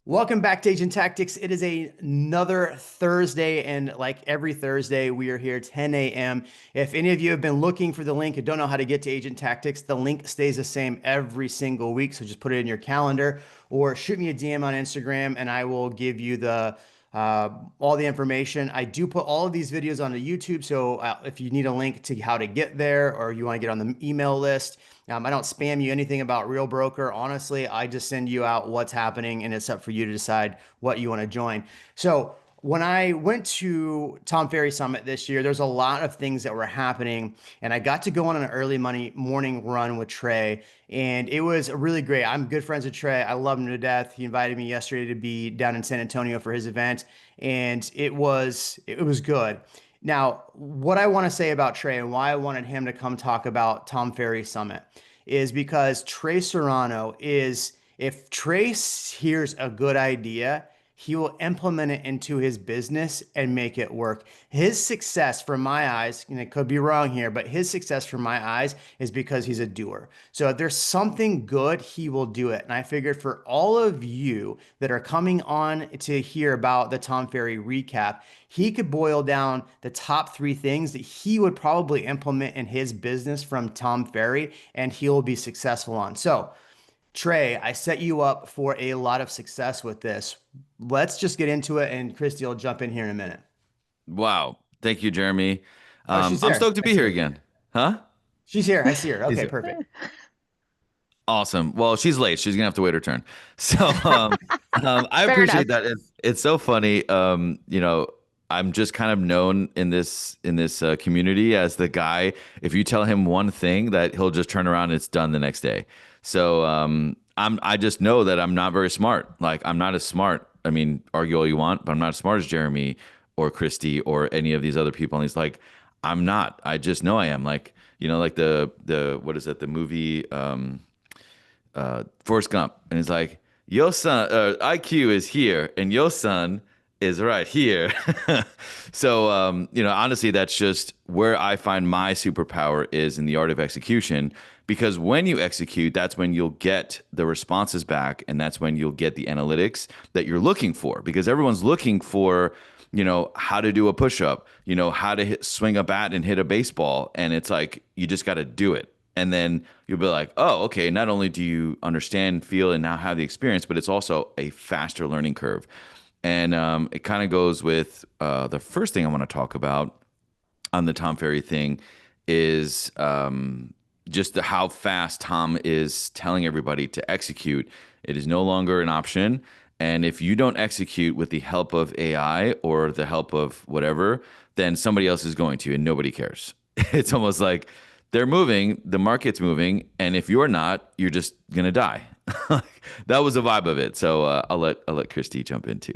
Welcome back to Agent Tactics. It is another Thursday, and like every Thursday, we are here 10 a.m. If any of you have been looking for the link and don't know how to get to Agent Tactics, the link stays the same every single week. So just put it in your calendar or shoot me a DM on Instagram, and I will give you the all the information. I do put all of these videos onto YouTube, so if you need a link to how to get there or you want to get on the email list, I don't spam you anything about Real Broker. Honestly, I just send you out what's happening, and it's up for you to decide what you want to join. So when I went to Tom Ferry Summit this year, there's a lot of things that were happening, and I got to go on an early morning run with Trey, and it was really great. I'm good friends with Trey. I love him to death. He invited me yesterday to be down in San Antonio for his event, and it was good. Now, what I want to say about Trey and why I wanted him to come talk about Tom Ferry Summit is because Trey Serrano is, if Trey hears a good idea, he will implement it into his business and make it work. His success, from my eyes, and it could be wrong here, but his success from my eyes is because he's a doer. So if there's something good, he will do it. And I figured for all of you that are coming on to hear about the Tom Ferry recap, he could boil down the top three things that he would probably implement in his business from Tom Ferry, and he'll be successful on. So, Trey, I set you up for a lot of success with this. Let's just get into it, and Christy will jump in here in a minute. Wow. Thank you, Jeremy. Oh, she's I'm there. stoked to I be see here her. again. Huh? She's here. I see her. She's Okay, here. perfect. Awesome. Well, she's late. She's gonna have to wait her turn. So I Fair enough. appreciate that. It's so funny. I'm just kind of known in this community as the guy. If you tell him one thing, that he'll just turn around and it's done the next day. So I just know that I'm not very smart. Like I'm not as smart. I mean, argue all you want, but I'm not as smart as Jeremy or Christy or any of these other people. And he's like, I'm not. I just know I am. Like, like the what is it? The movie Forrest Gump, and he's like, "Your son IQ is here, and your son is right here." So, honestly, that's just where I find my superpower is in the art of execution. Because when you execute, that's when you'll get the responses back, and that's when you'll get the analytics that you're looking for. Because everyone's looking for, how to do a push-up, how to swing a bat and hit a baseball, and it's like you just got to do it. And then you'll be like, oh, okay, not only do you understand, feel, and now have the experience, but it's also a faster learning curve. And it kind of goes with the first thing I want to talk about on the Tom Ferry thing is just how fast Tom is telling everybody to execute. It is no longer an option. And if you don't execute with the help of AI or the help of whatever, then somebody else is going to, and nobody cares. It's almost like they're moving, the market's moving, and if you're not, you're just gonna die. That was the vibe of it. So I'll let Christy jump in too.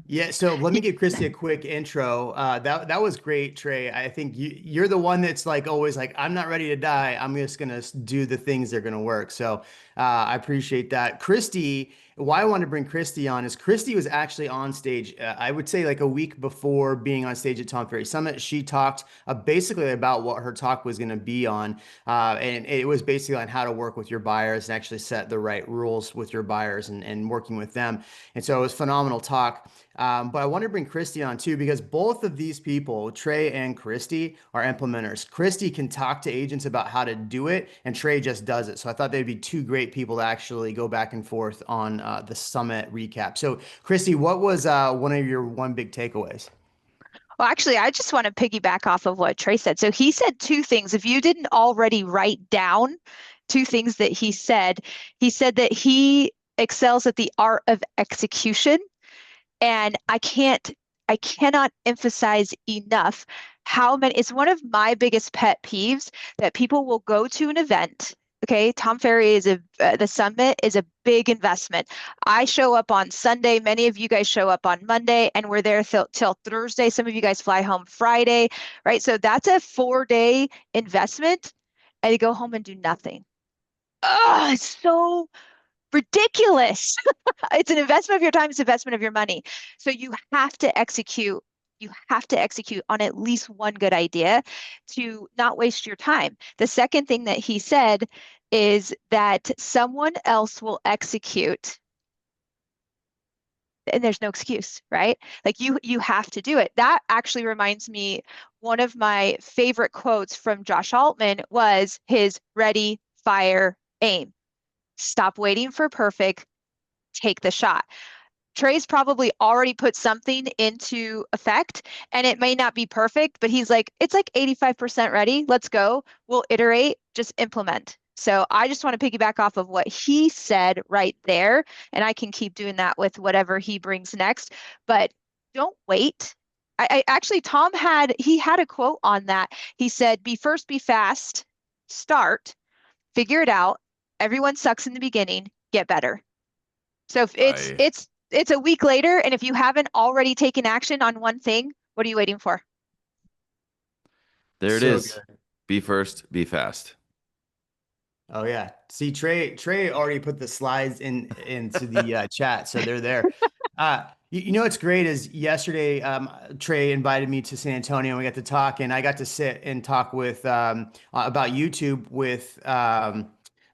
Yeah, so let me give Christy a quick intro. That was great, Trey. I think you're the one that's like always like, I'm not ready to die. I'm just gonna do the things that are gonna work. So I appreciate that. Christy, why I wanted to bring Christy on is Christy was actually on stage. I would say like a week before being on stage at Tom Ferry Summit. She talked basically about what her talk was going to be on, and it was basically on how to work with your buyers and actually set the right rules with your buyers and working with them. And so it was phenomenal talk. But I want to bring Christy on too, because both of these people, Trey and Christy, are implementers. Christy can talk to agents about how to do it, and Trey just does it. So I thought they'd be two great people to actually go back and forth on the summit recap. So, Christy, what was one of your one big takeaways? Well, actually, I just want to piggyback off of what Trey said. So he said two things. If you didn't already write down two things that he said that he excels at the art of execution. And I cannot emphasize enough how many, it's one of my biggest pet peeves that people will go to an event. Okay, Tom Ferry the summit is a big investment. I show up on Sunday. Many of you guys show up on Monday, and we're there till Thursday. Some of you guys fly home Friday, right? So that's a 4-day investment, and you go home and do nothing. Oh, it's so ridiculous. It's an investment of your time, it's an investment of your money. So you have to execute. You have to execute on at least one good idea to not waste your time. The second thing that he said is that someone else will execute and there's no excuse, right? Like you have to do it. That actually reminds me, one of my favorite quotes from Josh Altman was his ready, fire, aim. Stop waiting for perfect, take the shot. Trey's probably already put something into effect, and it may not be perfect, but he's like, it's like 85% ready. Let's go. We'll iterate, just implement. So I just want to piggyback off of what he said right there, and I can keep doing that with whatever he brings next. But don't wait. I actually, Tom had a quote on that. He said, "Be first, be fast, start, figure it out. Everyone sucks in the beginning, get better." So if I it's a week later, and if you haven't already taken action on one thing, what are you waiting for? There it So is. good. Be first, be fast. Oh yeah. See, Trey already put the slides into the chat, so they're there. You know what's great is yesterday, Trey invited me to San Antonio and we got to talk, and I got to sit and talk with about YouTube with Raj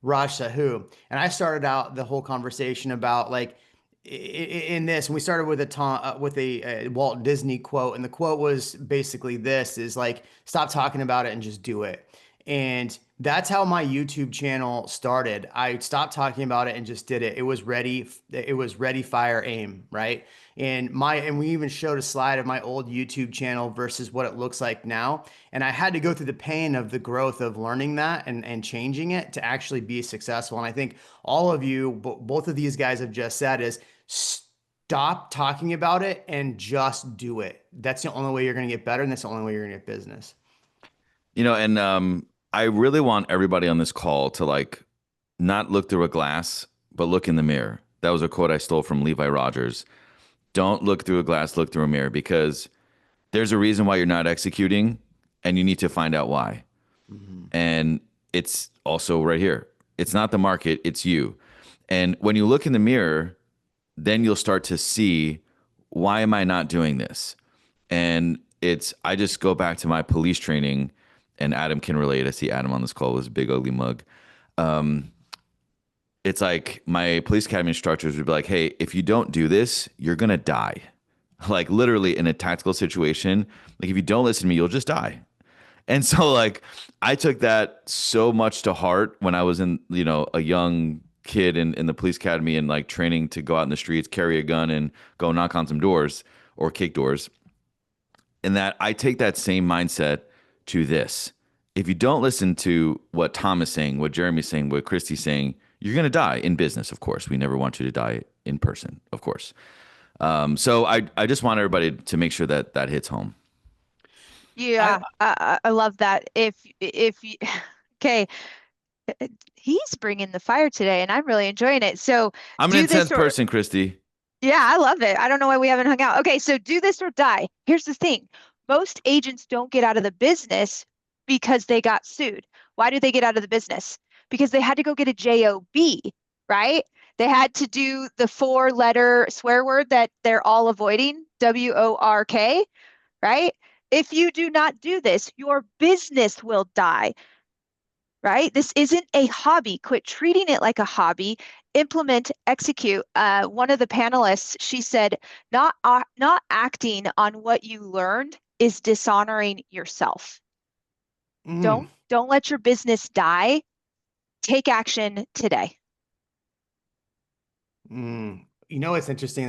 Sahu, and I started out the whole conversation about like in this, and we started with a Walt Disney quote, and the quote was basically this: is like, stop talking about it and just do it. And that's how my YouTube channel started. I stopped talking about it and just did it. It was ready. It was ready, fire, aim, right? And we even showed a slide of my old YouTube channel versus what it looks like now. And I had to go through the pain of the growth of learning that and changing it to actually be successful. And I think all of you, both of these guys have just said is stop talking about it and just do it. That's the only way you're going to get better. And that's the only way you're going to get business. And I really want everybody on this call to like not look through a glass, but look in the mirror. That was a quote I stole from Levi Rogers. Don't look through a glass, look through a mirror, because there's a reason why you're not executing, and you need to find out why. Mhm. And it's also right here. It's not the market, it's you. And when you look in the mirror, then you'll start to see, why am I not doing this? And I just go back to my police training, and Adam can relate. I see Adam on this call with his big ugly mug. It's like my police academy instructors would be like, hey, if you don't do this, you're going to die. Like literally in a tactical situation, like if you don't listen to me, you'll just die. And so like I took that so much to heart when I was in, a young kid in the police academy and like training to go out in the streets, carry a gun and go knock on some doors or kick doors. And that I take that same mindset to this. If you don't listen to what Tom is saying, what Jeremy's saying, what Christy's saying, you're going to die in business, of course. We never want you to die in person, of course. So I just want everybody to make sure that that hits home. I Yeah, I love that. If you, okay, he's bringing the fire today, and I'm really enjoying it. So I'm an do this intense or person, Christy. yeah, I love it. I don't know why we haven't hung out. Okay, so do this or die. Here's the thing. Most agents don't get out of the business because they got sued. Why do they get out of the business? Because they had to go get a job, right? They had to do the four-letter swear word that they're all avoiding, WORK, right? If you do not do this, your business will die, right? This isn't a hobby. Quit treating it like a hobby. Implement, execute. One of the panelists, she said, not acting on what you learned is dishonoring yourself. mm, Don't let your business die. Take action today. You know, it's interesting.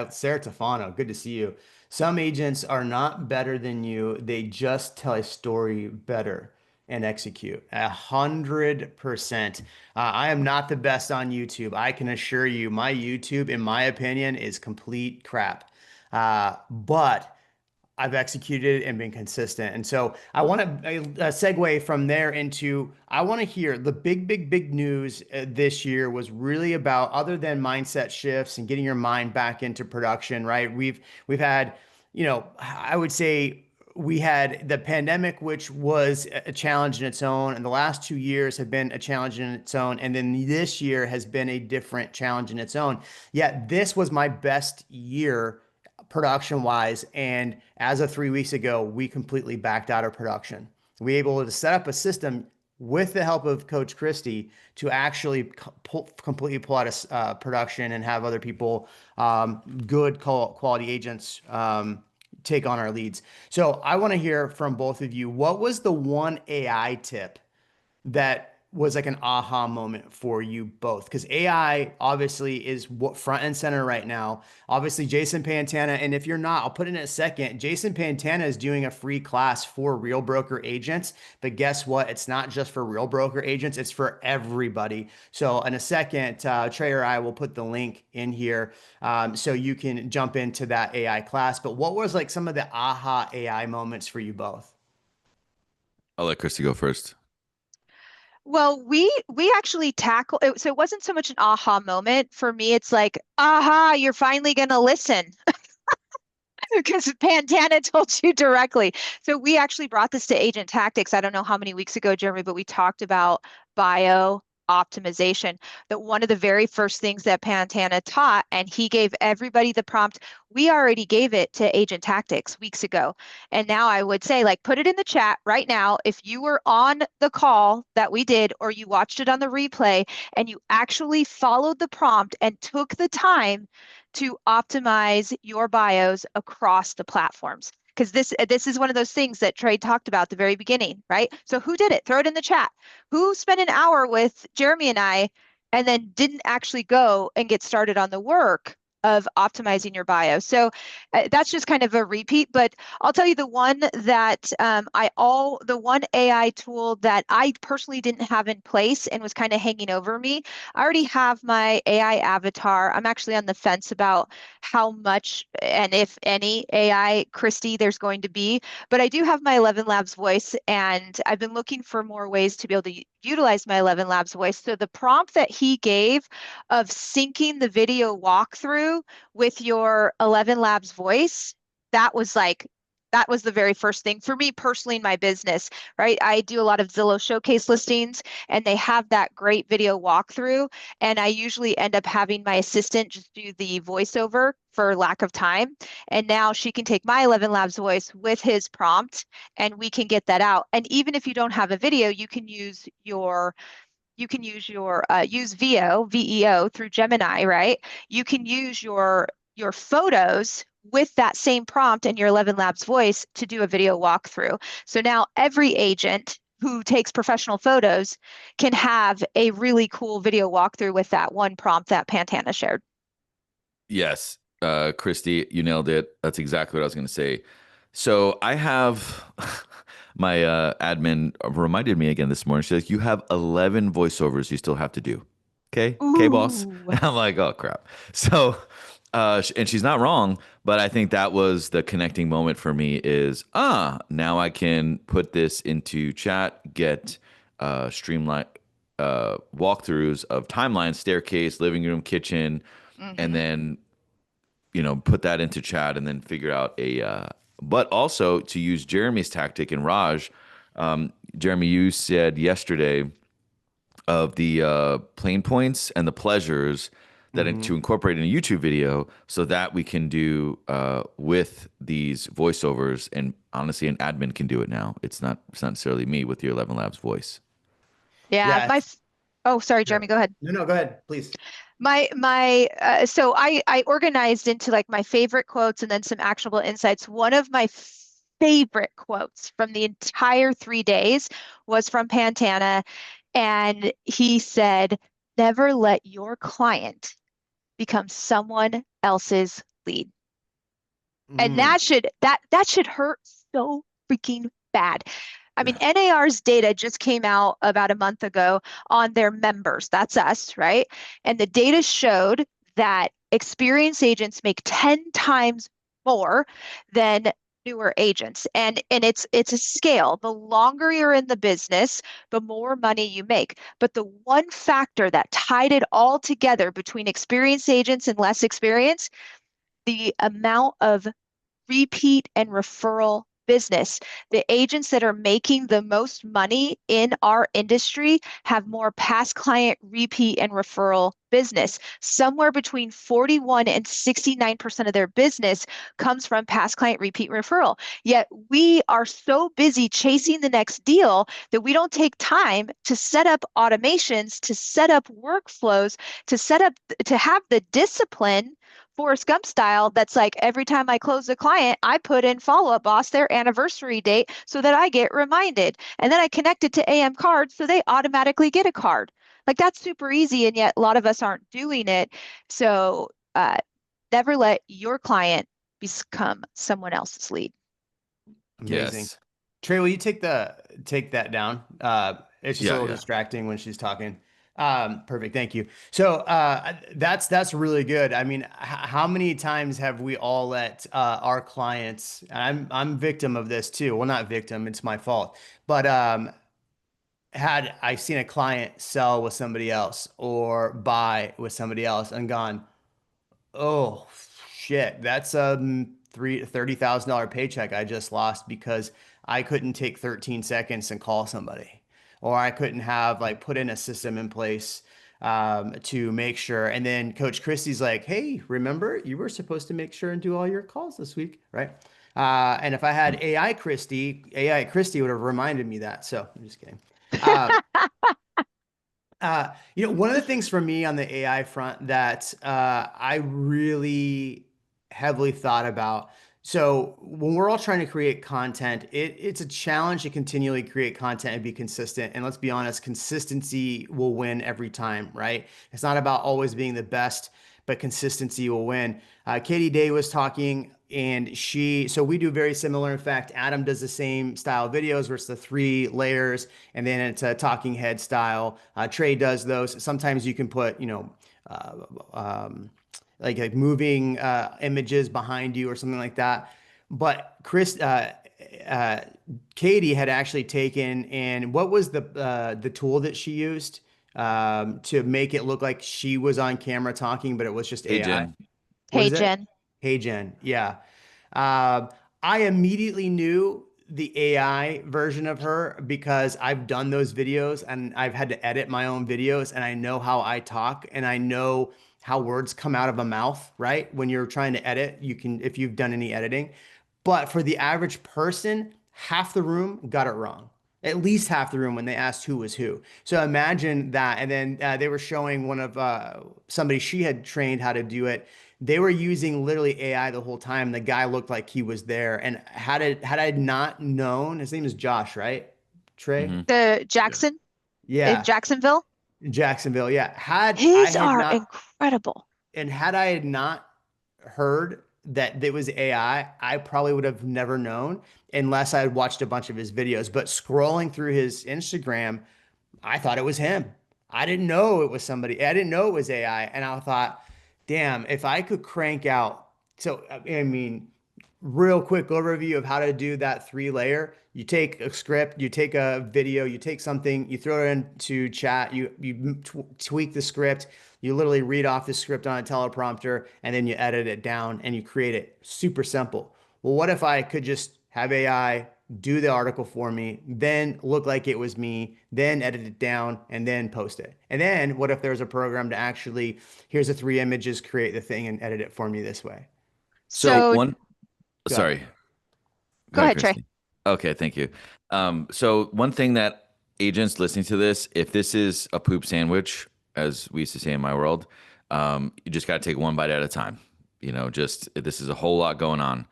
Sarah Tafano, good to see you. Some agents are not better than you. They just tell a story better and execute 100%. I am not the best on YouTube. I can assure you, my YouTube, in my opinion, is complete crap. But I've executed and been consistent. And so I want to segue from there into I want to hear the big news this year was really about, other than mindset shifts and getting your mind back into production, right? We've had, I would say we had the pandemic, which was a challenge in its own, and the last 2 years have been a challenge in its own, and then this year has been a different challenge in its own. Yet this was my best year production wise. And as of 3 weeks ago, we completely backed out of production. We were able to set up a system with the help of Coach Christie to actually completely pull out a production and have other people, good quality agents, take on our leads. So I want to hear from both of you. What was the one AI tip that was like an aha moment for you both? Because AI obviously is what front and center right now. Obviously, Jason Pantana, and if you're not, I'll put in a second. Jason Pantana is doing a free class for real broker agents, but guess what? It's not just for real broker agents; it's for everybody. So in a second, Trey or I will put the link in here, so you can jump into that AI class. But what was like some of the aha AI moments for you both? I'll let Christy go first. Well, we actually tackle it, so it wasn't so much an aha moment for me. It's like, aha, you're finally gonna listen because Pantana told you directly. So we actually brought this to Agent Tactics. I don't know how many weeks ago, Jeremy, but we talked about bio optimization. That one of the very first things that Pantana taught, and he gave everybody the prompt. We already gave it to Agent Tactics weeks ago. And now I would say, like, put it in the chat right now. If you were on the call that we did, or you watched it on the replay, and you actually followed the prompt and took the time to optimize your bios across the platforms. Because this is one of those things that Trey talked about at the very beginning, right? So who did it? Throw it in the chat. Who spent an hour with Jeremy and I and then didn't actually go and get started on the work of optimizing your bio? So that's just kind of a repeat, but I'll tell you the one that the one AI tool that I personally didn't have in place and was kind of hanging over me. I already have my AI avatar. I'm actually on the fence about how much and if any AI Christy there's going to be, but I do have my 11 Labs voice, and I've been looking for more ways to be able to utilize my 11 Labs voice. So the prompt that he gave of syncing the video walkthrough with your 11 Labs voice, that was like, that was the very first thing for me personally in my business, right? I do a lot of Zillow showcase listings, and they have that great video walkthrough. And I usually end up having my assistant just do the voiceover for lack of time. And now she can take my 11 Labs voice with his prompt, and we can get that out. And even if you don't have a video, you can use your use VEO through Gemini, right? You can use your photos with that same prompt and your 11 Labs voice to do a video walkthrough. So now every agent who takes professional photos can have a really cool video walkthrough with that one prompt that Pantana shared. Yes, Christy, you nailed it. That's exactly what I was going to say. So I have my admin reminded me again this morning. She's like, "You have 11 voiceovers you still have to do." Okay, boss. Ooh. And I'm like, "Oh crap." So, and she's not wrong, but I think that was the connecting moment for me. Is now I can put this into chat, get streamline walkthroughs of timeline, staircase, living room, kitchen, and Mm-hmm. then put that into chat and then figure out but also to use Jeremy's tactic and Raj. Jeremy, you said yesterday of the plain points and the pleasures Mm-hmm. to incorporate in a YouTube video so that we can do with these voiceovers. And honestly, an admin can do it now. It's not necessarily me with your 11 Labs voice. Yeah, Yeah. oh, sorry, Yeah. Jeremy, go ahead. No, go ahead, please. So I organized into like my favorite quotes and then some actionable insights. One of my favorite quotes from the entire 3 days was from Pantana, and he said, "Never let your client become someone else's lead." And Mm, that should hurt so freaking bad. I mean, NAR's data just came out about a month ago on their members. That's us, right? And the data showed that experienced agents make 10 times more than newer agents. And it's a scale. The longer you're in the business, the more money you make. But the one factor that tied it all together between experienced agents and less experienced, the amount of repeat and referral business. The agents that are making the most money in our industry have more past client repeat and referral business. Somewhere between 41 and 69% of their business comes from past client repeat referral. Yet we are so busy chasing the next deal that we don't take time to set up automations, to set up workflows, to have the discipline Forrest Gump style, that's like every time I close a client, I put in follow-up boss their anniversary date so that I get reminded. And then I connect it to AM cards so they automatically get a card. Like that's super easy, and yet a lot of us aren't doing it. So never let your client become someone else's lead. Amazing. Yes. Trey, will you take that down? It's just a little distracting when she's talking. Perfect. Thank you. So that's really good. I mean, how many times have we all let our clients, and I'm victim of this too. Well, not victim, it's my fault. But had I seen a client sell with somebody else or buy with somebody else and gone, oh shit, that's a $30,000 paycheck I just lost because I couldn't take 13 seconds and call somebody, or I couldn't have like put in a system in place to make sure. And then Coach Christie's like, hey, remember you were supposed to make sure and do all your calls this week, right? And if I had AI Christie would have reminded me that. So I'm just kidding. One of the things for me on the AI front that I really heavily thought about. So when we're all trying to create content, it's a challenge to continually create content and be consistent. And let's be honest, consistency will win every time, right? It's not about always being the best, but consistency will win. Katie Day was talking, and so we do very similar. In fact, Adam does the same style videos where it's the 3 layers and then it's a talking head style. Trey does those. Sometimes you can put, uh, um, like moving images behind you or something like that. But Katie had actually taken, and what was the tool that she used to make it look like she was on camera talking, but it was just Hey, AI? Jen. What Hey, is it? Jen. Hey, Jen. Yeah. I immediately knew the AI version of her because I've done those videos and I've had to edit my own videos, and I know how I talk and I know how words come out of a mouth, right? When you're trying to edit, you can, if you've done any editing. But for the average person, half the room got it wrong. At least half the room when they asked who was who. So imagine that. And then they were showing one of somebody she had trained how to do it. They were using literally AI the whole time. The guy looked like he was there. And had I not known, his name is Josh, right? Trey? Mm-hmm. The Yeah. Jackson in Yeah, Jacksonville. Jacksonville. Yeah. His are incredible. Had I had not heard that it was AI, I probably would have never known unless I had watched a bunch of his videos. But scrolling through his Instagram, I thought it was him. I didn't know it was somebody. I didn't know it was AI. And I thought, damn, if I could crank out. So, I mean, real quick overview of how to do that 3 layer. You take a script, you take a video, you take something, you throw it into chat, you tweak the script, you literally read off the script on a teleprompter, and then you edit it down and you create it. Super simple. Well, what if I could just have AI do the article for me, then look like it was me, then edit it down, and then post it? And then what if there's a program to actually, here's the 3 images, create the thing and edit it for me this way? So So Go ahead. sorry. Go go ahead, ahead, Trey. Christy. Okay, thank you. So one thing that agents listening to this, if this is a poop sandwich, as we used to say in my world, you just got to take one bite at a time. Just this is a whole lot going on.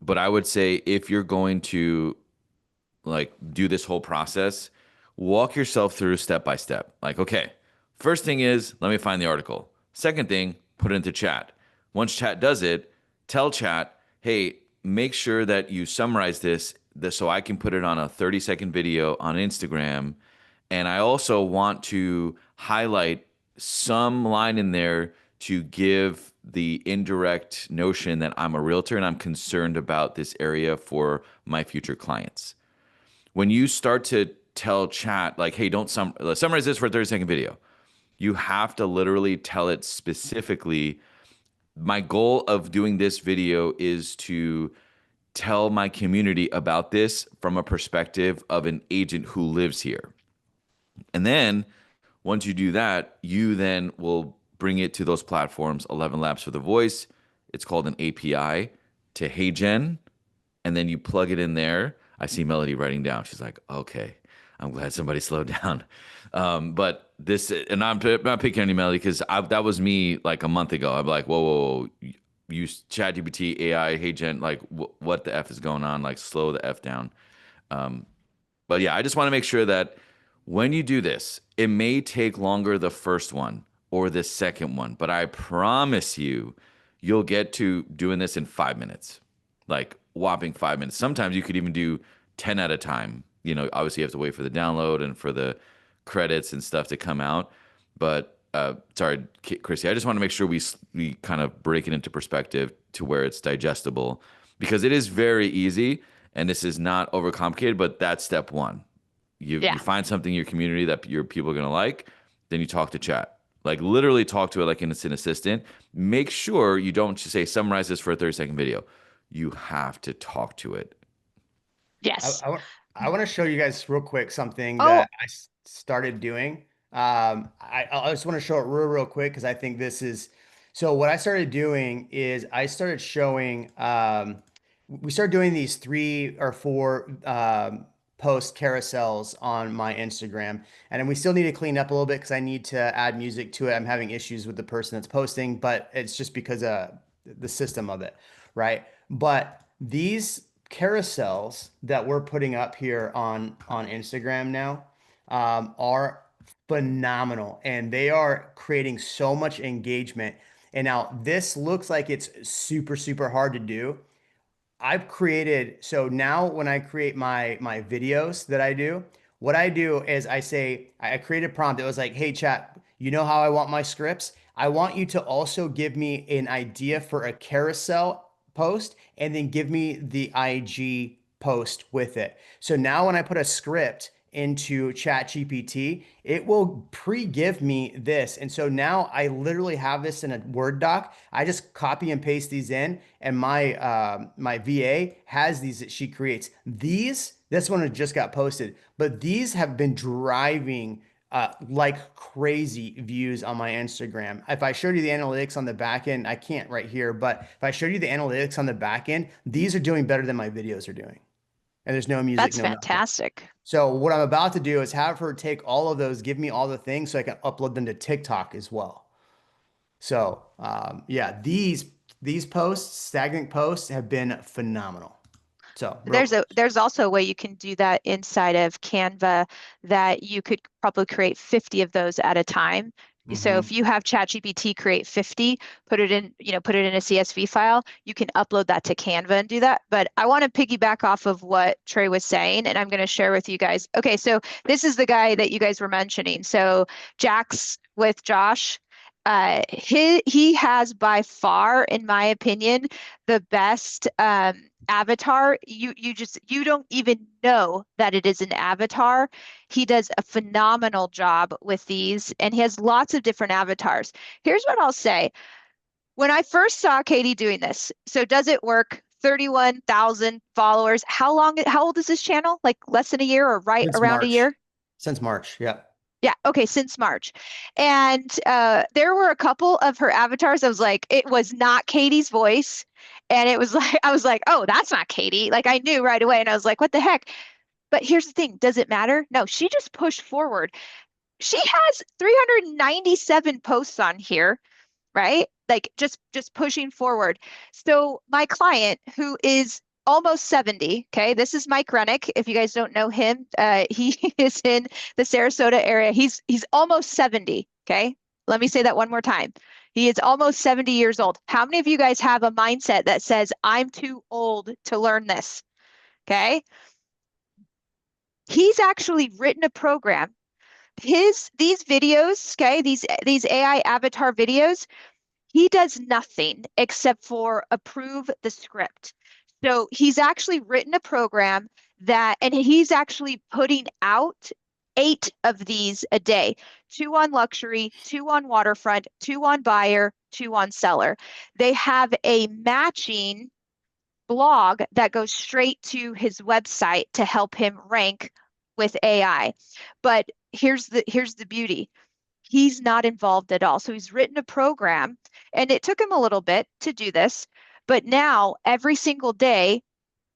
But I would say if you're going to like do this whole process, walk yourself through step by step. Like, okay, first thing is let me find the article. Second thing, put it into chat. Once chat does it, tell chat, hey, make sure that you summarize this so I can put it on a 30-second video on Instagram. And I also want to highlight some line in there to give the indirect notion that I'm a realtor and I'm concerned about this area for my future clients. When you start to tell chat, like, hey, don't summarize this for a 30-second video, you have to literally tell it specifically, my goal of doing this video is to tell my community about this from a perspective of an agent who lives here. And then once you do that, you then will bring it to those platforms, 11 Labs for the Voice. It's called an API to Hey Gen, and then you plug it in there. I see Melody writing down. She's like, okay, I'm glad somebody slowed down. But this, and I'm not picking any Melody because that was me like a month ago. I'm like, whoa, use ChatGPT, AI, Hey Gen, like what the F is going on? Like slow the F down. But yeah, I just want to make sure that when you do this, it may take longer the first one or the second one, but I promise you, you'll get to doing this in 5 minutes, like whopping 5 minutes. Sometimes you could even do 10 at a time. You know, obviously you have to wait for the download and for the credits and stuff to come out. But sorry, Chrissy, I just want to make sure we kind of break it into perspective to where it's digestible because it is very easy and this is not overcomplicated, but that's step one. You find something in your community that your people are going to like, then you talk to chat. Like literally talk to it like it's an assistant. Make sure you don't just say summarize this for a 30-second video. You have to talk to it. Yes. I want to show you guys real quick something Oh, that I started doing. I just want to show it real quick because I think this is so. What I started doing is I started showing. We started doing these 3 or 4 post carousels on my Instagram, and then we still need to clean up a little bit because I need to add music to it. I'm having issues with the person that's posting, but it's just because of the system of it, right? But these carousels that we're putting up here on Instagram now are phenomenal, and they are creating so much engagement. And now this looks like it's super hard to do. I've created, so now when I create my videos that I do, what I do is I create a prompt. It was like, hey chat, you know how I want my scripts? I want you to also give me an idea for a carousel post and then give me the IG post with it. So now when I put a script into ChatGPT, it will pre-give me this. And so now I literally have this in a Word doc. I just copy and paste these in, and my VA has these that she creates. This one just got posted, but these have been driving like crazy views on my Instagram. If I showed you the analytics on the back end, I can't right here, but if I showed you the analytics on the back end, these are doing better than my videos are doing. And there's no music, that's no nothing. fantastic. So what I'm about to do is have her take all of those, give me all the things so I can upload them to TikTok as well. So yeah, these posts, stagnant posts, have been phenomenal. So real quick. There's also a way you can do that inside of Canva that you could probably create 50 of those at a time. So if you have ChatGPT create 50, put it in a CSV file, you can upload that to Canva and do that. But I want to piggyback off of what Trey was saying, and I'm going to share with you guys. Okay, so this is the guy that you guys were mentioning. So Jax with Josh, he has by far, in my opinion, the best avatar. You don't even know that it is an avatar. He does a phenomenal job with these, and he has lots of different avatars. Here's what I'll say. When I first saw Katie doing this, so does it work? 31,000 followers. How old is this channel? Like less than a year or right Since around a March. year? Since March, yeah. Yeah, okay, since March. And there were a couple of her avatars. I was like, it was not Katie's voice. And it was like, I was like, oh, that's not Katie. Like I knew right away. And I was like, what the heck? But here's the thing, does it matter? No, she just pushed forward. She has 397 posts on here, right? Like just pushing forward. So my client who is almost 70, okay, this is Mike Rennick. If you guys don't know him, he is in the Sarasota area. He's almost 70, okay? Let me say that one more time. He is almost 70 years old. How many of you guys have a mindset that says, I'm too old to learn this? Okay. He's actually written a program. These videos, okay, these AI avatar videos, he does nothing except for approve the script. So he's actually written a program and he's actually putting out 8 of these a day, 2 on luxury, 2 on waterfront, 2 on buyer, 2 on seller. They have a matching blog that goes straight to his website to help him rank with AI. But here's the beauty. He's not involved at all. So he's written a program, and it took him a little bit to do this, but now every single day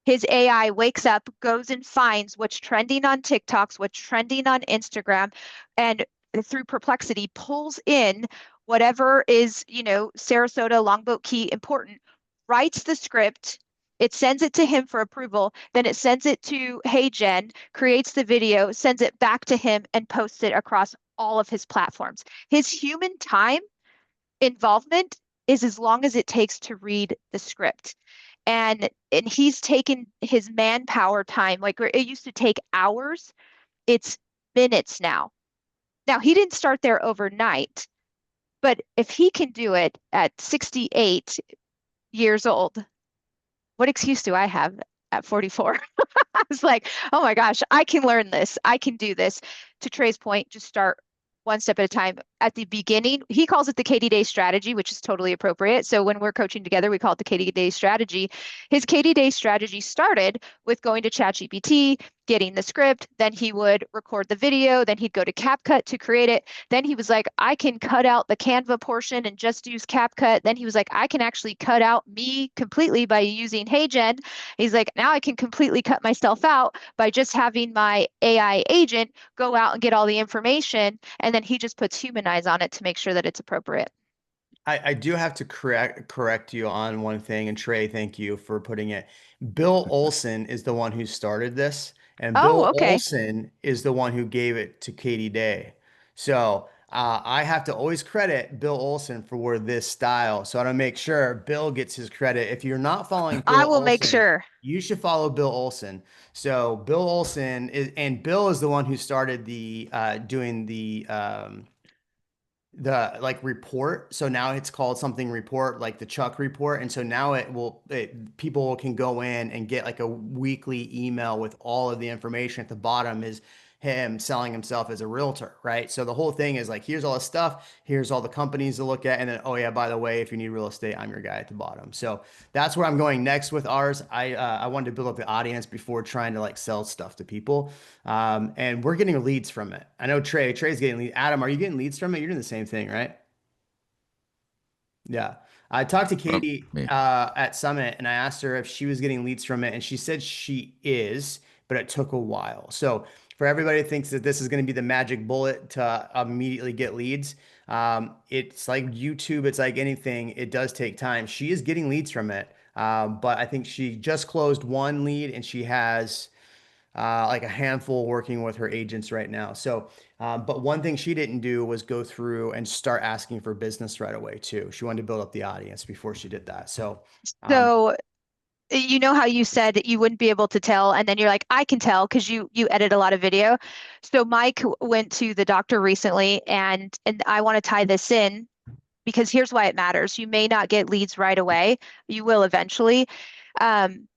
his AI wakes up, goes and finds what's trending on TikToks, what's trending on Instagram, and through Perplexity pulls in whatever is, Sarasota, Longboat Key important, writes the script. It sends it to him for approval. Then it sends it to Hey Jen, creates the video, sends it back to him, and posts it across all of his platforms. His human time involvement is as long as it takes to read the script. And he's taken his manpower time, like where it used to take hours, it's minutes now. Now he didn't start there overnight, but if he can do it at 68 years old, what excuse do I have at 44? I was like, oh my gosh, I can learn this. I can do this. To Trey's point, just start one step at a time. At the beginning, he calls it the Katie Day strategy, which is totally appropriate. So when we're coaching together, we call it the Katie Day strategy. His Katie Day strategy started with going to ChatGPT, getting the script, then he would record the video, then he'd go to CapCut to create it. Then he was like, I can cut out the Canva portion and just use CapCut. Then he was like, I can actually cut out me completely by using Hey Jen. He's like, now I can completely cut myself out by just having my AI agent go out and get all the information. And then he just puts human eyes on it to make sure that it's appropriate. I do have to correct you on one thing, and Trey, thank you for putting it. Bill Olson is the one who started this, and Oh, Bill okay. Olson is the one who gave it to Katie Day. So I have to always credit Bill Olson for this style. So I want to make sure Bill gets his credit. If you're not following I Bill will make Olson, sure. you should follow Bill Olson. So Bill Olson is, and Bill is the one who started the doing the like report. So now it's called something report, like the Chuck report. And so now people can go in and get like a weekly email with all of the information. At the bottom is him selling himself as a realtor, right? So the whole thing is like, here's all the stuff, here's all the companies to look at, and then, oh yeah, by the way, if you need real estate, I'm your guy at the bottom. So that's where I'm going next with ours. I wanted to build up the audience before trying to like sell stuff to people. And we're getting leads from it. I know Trey's getting leads. Adam, are you getting leads from it? You're doing the same thing, right? Yeah. I talked to From Katie me. at Summit, and I asked her if she was getting leads from it, and she said she is, but it took a while. So for everybody who thinks that this is going to be the magic bullet to immediately get leads, it's like YouTube, it's like anything, it does take time. She is getting leads from it, but I think she just closed one lead, and she has like a handful working with her agents right now. So, but one thing she didn't do was go through and start asking for business right away too. She wanted to build up the audience before she did that. So, um, So you know how you said that you wouldn't be able to tell, and then you're like, I can tell because you edit a lot of video. So Mike went to the doctor recently, and I want to tie this in because here's why it matters. You may not get leads right away. You will eventually. Um,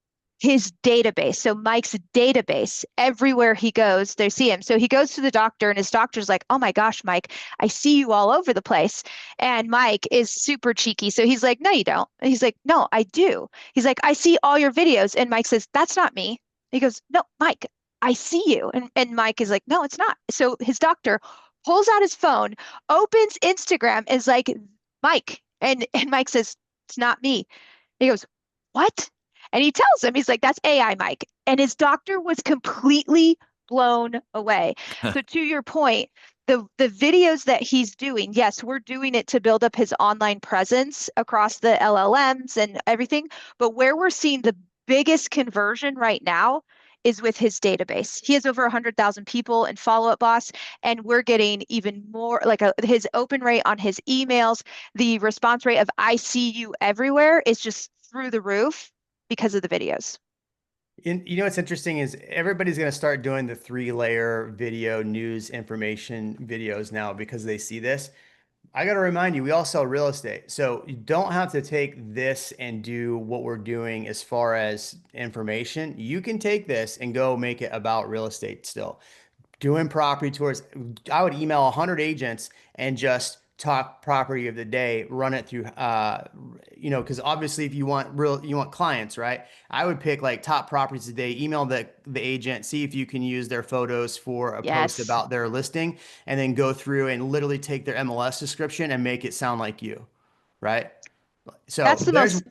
his database. So Mike's database, everywhere he goes, they see him. So he goes to the doctor and his doctor's like, "Oh my gosh, Mike, I see you all over the place." And Mike is super cheeky. So he's like, "No, you don't." And he's like, "No, I do." He's like, "I see all your videos." And Mike says, "That's not me." He goes, "No, Mike, I see you." And Mike is like, "No, it's not." So his doctor pulls out his phone, opens Instagram, and is like, "Mike." And Mike says, "It's not me." He goes, "What?" And he tells him, he's like, "That's AI, Mike." And his doctor was completely blown away. So to your point, the videos that he's doing, yes, we're doing it to build up his online presence across the LLMs and everything. But where we're seeing the biggest conversion right now is with his database. He has over 100,000 people in Follow Up Boss, and we're getting even more like his open rate on his emails, the response rate of I see you everywhere is just through the roof because of the videos. you know what's interesting is everybody's going to start doing the three-layer video news information videos now because they see this. I got to remind you, we all sell real estate. So you don't have to take this and do what we're doing as far as information. You can take this and go make it about real estate still. Doing property tours. I would email 100 agents and just talk property of the day, run it through, because obviously if you want clients, right? I would pick like top properties of the day, email the agent, see if you can use their photos for a post Yes. about their listing, and then go through and literally take their MLS description and make it sound like you, right? That's So the there's most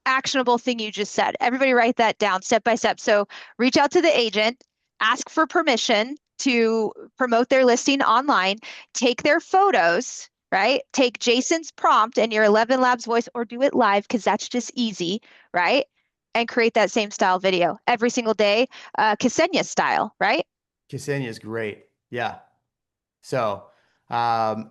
actionable thing you just said. Everybody write that down step by step. So reach out to the agent, ask for permission to promote their listing online, take their photos, right? Take Jason's prompt and your 11 Labs voice, or do it live because that's just easy, right? And create that same style video every single day, Ksenia style, right? Ksenia is great. Yeah. So, um,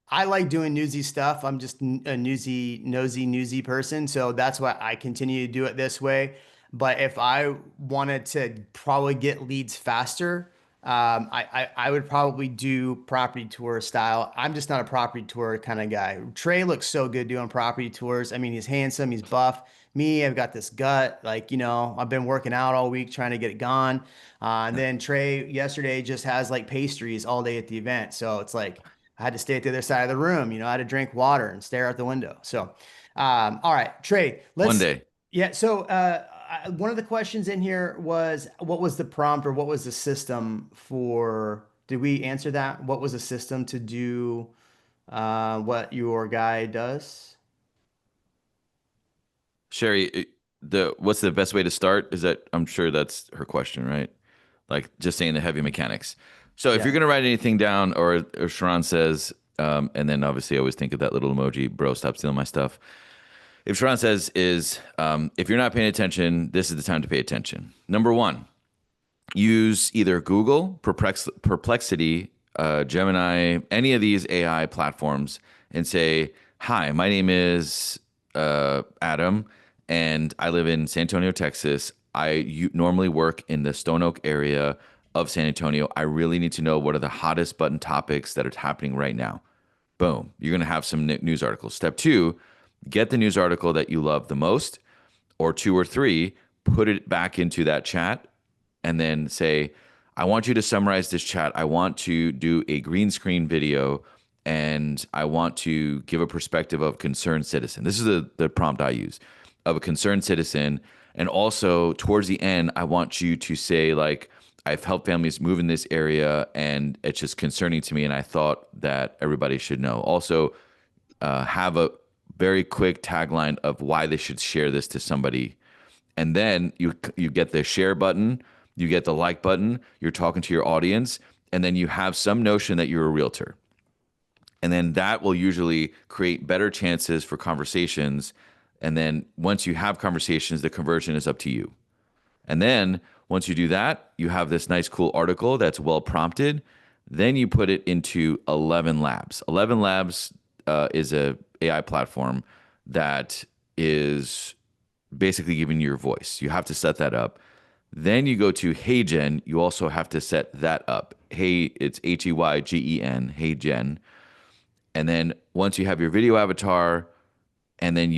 I like doing newsy stuff. I'm just a newsy person. So that's why I continue to do it this way. But if I wanted to probably get leads faster, I would probably do property tour style. I'm just not a property tour kind of guy. Trey looks so good doing property tours. I mean, he's handsome, he's buff. Me, I've got this gut. Like, I've been working out all week trying to get it gone. And then Trey yesterday just has like pastries all day at the event. So it's like I had to stay at the other side of the room. I had to drink water and stare out the window. So, all right, Trey, One let's, day. yeah. So, one of the questions in here was what was the prompt or what was the system for, did we answer that? What was the system to do what your guy does? Sherry, what's the best way to start? Is that I'm sure that's her question, right? Like just saying the heavy mechanics. So if you're Yeah. gonna write anything down, or Sharon says, and then obviously I always think of that little emoji, bro, stop stealing my stuff. If Sharon says is, if you're not paying attention, this is the time to pay attention. Number one, use either Google, Perplexity, Gemini, any of these AI platforms, and say, "Hi, my name is Adam, and I live in San Antonio, Texas. I normally work in the Stone Oak area of San Antonio. I really need to know what are the hottest button topics that are happening right now." Boom, you're going to have some news articles. Step two, get the news article that you love the most, or two or three, put it back into that chat, and then say, I want you to summarize this chat. I want to do a green screen video, and I want to give a perspective of concerned citizen. This is the prompt I use, of a concerned citizen. And also towards the end, I want you to say, like, I've helped families move in this area and it's just concerning to me. And I thought that everybody should know. Also, have a very quick tagline of why they should share this to somebody. And then you get the share button, you get the like button, you're talking to your audience, and then you have some notion that you're a realtor. And then that will usually create better chances for conversations. And then once you have conversations, the conversion is up to you. And then once you do that, you have this nice, cool article that's well prompted. Then you put it into 11 Labs. 11 Labs is a AI platform that is basically giving you your voice. You have to set that up. Then you go to HeyGen. You also have to set that up. Hey, it's HeyGen, HeyGen. And then once you have your video avatar, and then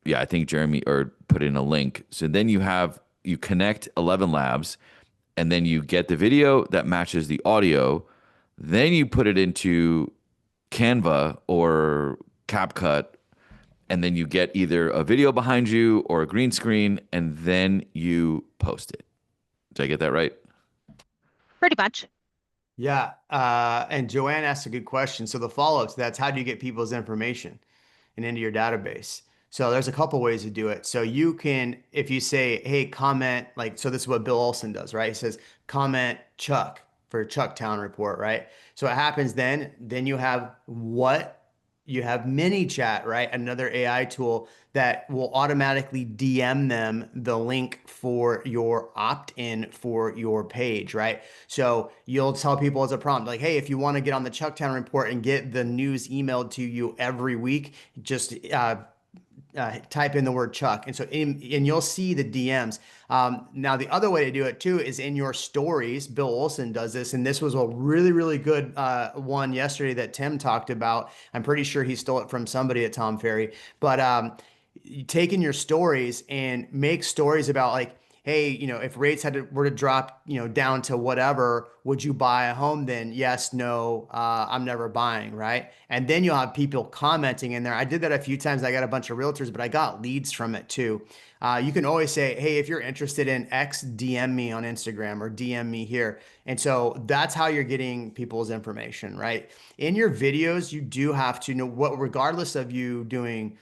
yeah, I think Jeremy or put in a link. So then you connect 11 Labs, and then you get the video that matches the audio. Then you put it into Canva or CapCut, and then you get either a video behind you or a green screen, and then you post it. Did I get that right? Pretty much. Yeah. And Joanne asked a good question. So the follow-up to that's how do you get people's information and into your database? So there's a couple ways to do it. So you can, if you say, hey, comment, like, so this is what Bill Olson does, right? He says, comment Chuck for Chucktown report, right? So what happens then you have mini chat, right? Another AI tool that will automatically DM them the link for your opt-in for your page, right? So you'll tell people as a prompt, like, hey, if you want to get on the Chucktown report and get the news emailed to you every week, just type in the word Chuck. And so, and you'll see the DMs. Now, the other way to do it too is in your stories. Bill Olson does this, and this was a really, really good one yesterday that Tim talked about. I'm pretty sure he stole it from somebody at Tom Ferry, but you take in your stories and make stories about like, hey, if rates were to drop, down to whatever, would you buy a home then? Yes, no, I'm never buying, right? And then you'll have people commenting in there. I did that a few times. I got a bunch of realtors, but I got leads from it too. You can always say, hey, if you're interested in X, DM me on Instagram or DM me here. And so that's how you're getting people's information, right? In your videos, you do have to know what, regardless of you doing,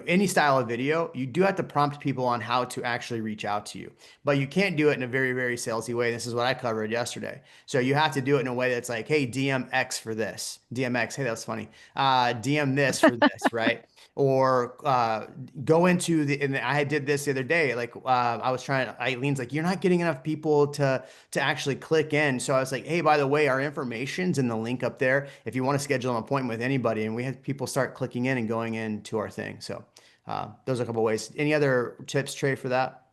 any style of video, you do have to prompt people on how to actually reach out to you, but you can't do it in a very, very salesy way. This is what I covered yesterday. So you have to do it in a way that's like, hey, DM X for this, DMX. Hey, that's funny. DM this for this, right? Or go into and I did this the other day. Like I was trying, Eileen's like, you're not getting enough people to actually click in. So I was like, hey, by the way, our information's in the link up there if you want to schedule an appointment with anybody. And we had people start clicking in and going into our thing. So those are a couple ways. Any other tips, Trey, for that?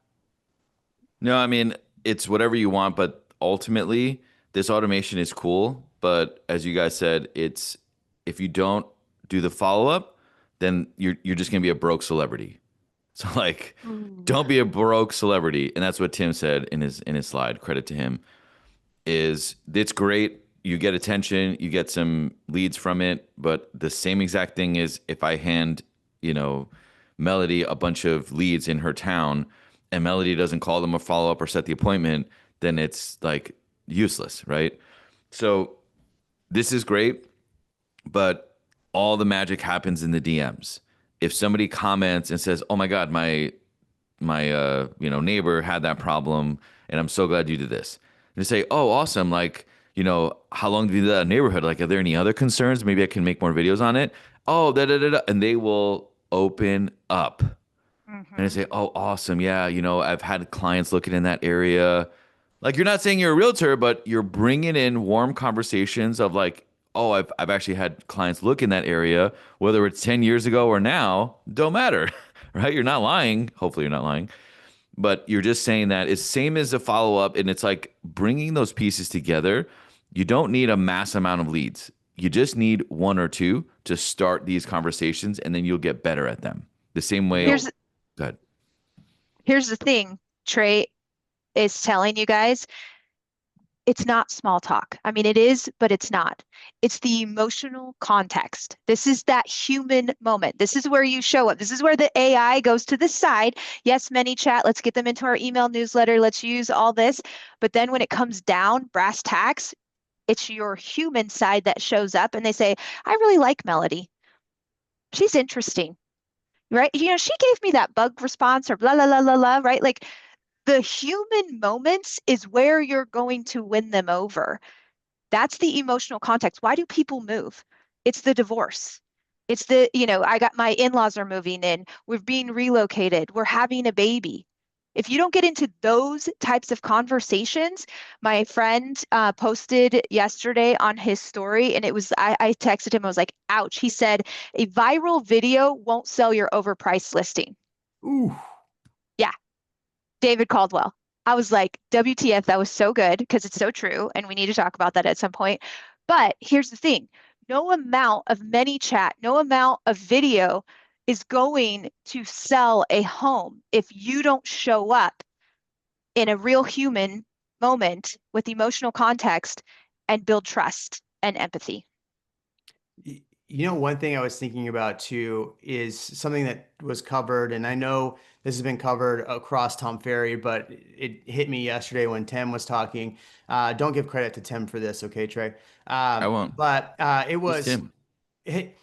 No, I mean, it's whatever you want, but ultimately, this automation is cool. But as you guys said, it's if you don't do the follow-up, then you're just gonna be a broke celebrity. So like, Ooh. don't be a broke celebrity. And that's what Tim said in his slide. Credit to him. Is it's great. You get attention, you get some leads from it, but the same exact thing is if I hand, you know, Melody a bunch of leads in her town and Melody doesn't call them or follow up or set the appointment, then it's like useless, right? So this is great, but all the magic happens in the DMs. If somebody comments and says, "Oh my God, my neighbor had that problem and I'm so glad you did this," and they say, "Oh, awesome, like, how long have you lived in that neighborhood, like, are there any other concerns, maybe I can make more videos on it?" Oh, da da da da, and they will open up and they Hmm. say, "Oh, awesome, yeah, I've had clients looking in that area." Like, you're not saying you're a realtor, but you're bringing in warm conversations of like, "Oh, I've actually had clients look in that area, whether it's 10 years ago or now, don't matter." Right? You're not lying. Hopefully you're not lying, but you're just saying that it's same as a follow up, and it's like bringing those pieces together. You don't need a mass amount of leads. You just need one or two to start these conversations, and then you'll get better at them. The same way. Here's Good. here's the thing, Trey is telling you guys, it's not small talk. I mean, it is, but it's not. It's the emotional context. This is that human moment. This is where you show up. This is where the AI goes to the side. Yes, many chat. Let's get them into our email newsletter. Let's use all this. But then when it comes down, brass tacks, it's your human side that shows up and they say, I really like Melody. She's interesting, right? She gave me that bug response or blah, blah, blah, blah, blah, right? Like the human moments is where you're going to win them over. That's the emotional context. Why do people move? It's the divorce. It's I got my in-laws are moving in. We're being relocated. We're having a baby. If you don't get into those types of conversations, my friend posted yesterday on his story, and I texted him, I was like, ouch. He said, a viral video won't sell your overpriced listing. Ooh. Yeah, David Caldwell. I was like, WTF, that was so good because it's so true. And we need to talk about that at some point. But here's the thing, no amount of many chat, no amount of video is going to sell a home if you don't show up in a real human moment with emotional context and build trust and empathy. One thing I was thinking about too is something that was covered, and I know this has been covered across Tom Ferry, but it hit me yesterday when Tim was talking. Don't give credit to Tim for this, okay, Trey? I won't. But Who's Tim? it,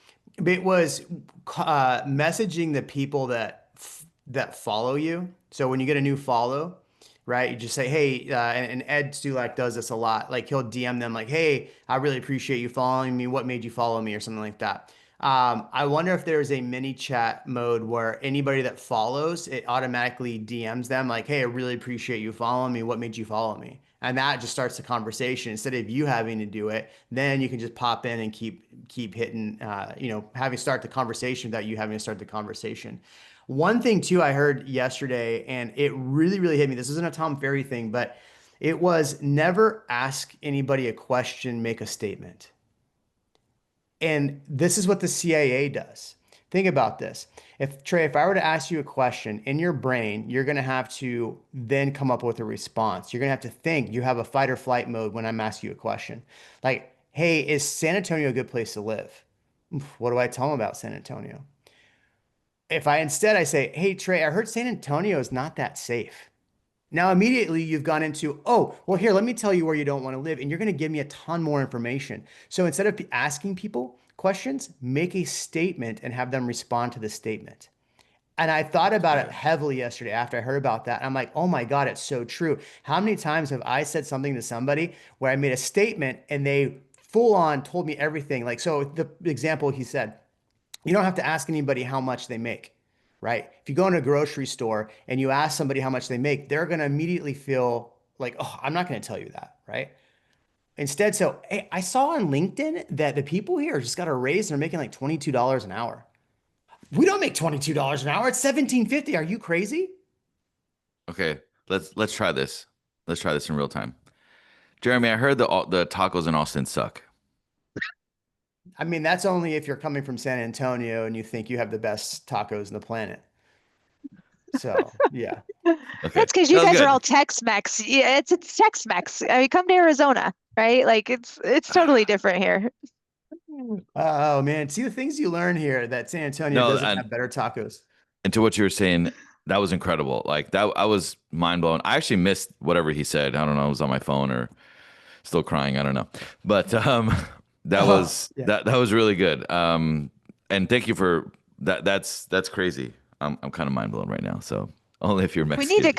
it was messaging the people that follow you. So when you get a new follow, right, you just say, hey, and Ed Stulak does this a lot. Like he'll DM them like, hey, I really appreciate you following me. What made you follow me or something like that. I wonder if there's a mini chat mode where anybody that follows, it automatically DMs them like, hey, I really appreciate you following me. What made you follow me? And that just starts the conversation instead of you having to do it. Then you can just pop in and keep hitting, having start the conversation without you having to start the conversation. One thing too, I heard yesterday, and it really, really hit me. This isn't a Tom Ferry thing, but it was never ask anybody a question, make a statement. And this is what the CIA does. Think about this. If Trey, if I were to ask you a question in your brain, you're going to have to then come up with a response. You're going to have to think. You have a fight or flight mode when I'm asking you a question. Like, hey, is San Antonio a good place to live? What do I tell them about San Antonio? If I instead I say, hey, Trey, I heard San Antonio is not that safe. Now, immediately you've gone into, oh, well, here, let me tell you where you don't want to live. And you're going to give me a ton more information. So instead of asking people questions, make a statement and have them respond to the statement. And I thought about it Good. heavily yesterday after I heard about that. I'm like, oh my God, it's so true. How many times have I said something to somebody where I made a statement and they full on told me everything? Like, so the example he said, you don't have to ask anybody how much they make, right? If you go in a grocery store and you ask somebody how much they make, they're going to immediately feel like, oh, I'm not going to tell you that, right? Instead, so hey, I saw on LinkedIn that the people here just got a raise and they're making like $22 an hour. We don't make $22 an hour. It's 17.50. Are you crazy? Okay, let's try this. Let's try this in real time. Jeremy, I heard the tacos in Austin suck. I mean, that's only if you're coming from San Antonio and you think you have the best tacos in the planet. So, yeah. Okay, That's because you that was guys are good. all Tex-Mex. Yeah, it's Tex-Mex. I mean, come to Arizona, right? Like it's totally different here. Oh man, see the things you learn here that San Antonio No, doesn't and have better tacos. to what you were saying, that was incredible. Like that, I was mind blown. I actually missed whatever he said. I don't know. I was on my phone or still crying. I don't know. But that Oh, was yeah. that was really good. And thank you for that. That's crazy. I'm kind of mind blown right now. So only if you're Mexican. We need to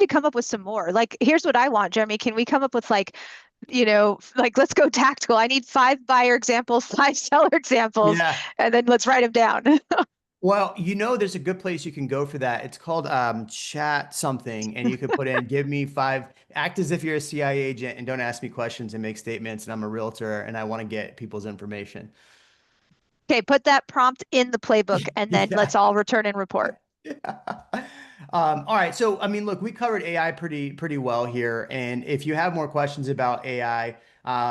come up with some more. Like, here's what I want, Jeremy. Can we come up with like, like let's go tactical. I need 5 buyer examples, 5 seller examples, Yeah. and then let's write them down. Well, there's a good place you can go for that. It's called chat something, and you could put in, give me five, act as if you're a CIA agent and don't ask me questions and make statements. And I'm a realtor and I want to get people's information. Okay, put that prompt in the playbook and then Yeah. let's all return and report. Yeah. All right. So, I mean, look, we covered AI pretty well here. And if you have more questions about AI,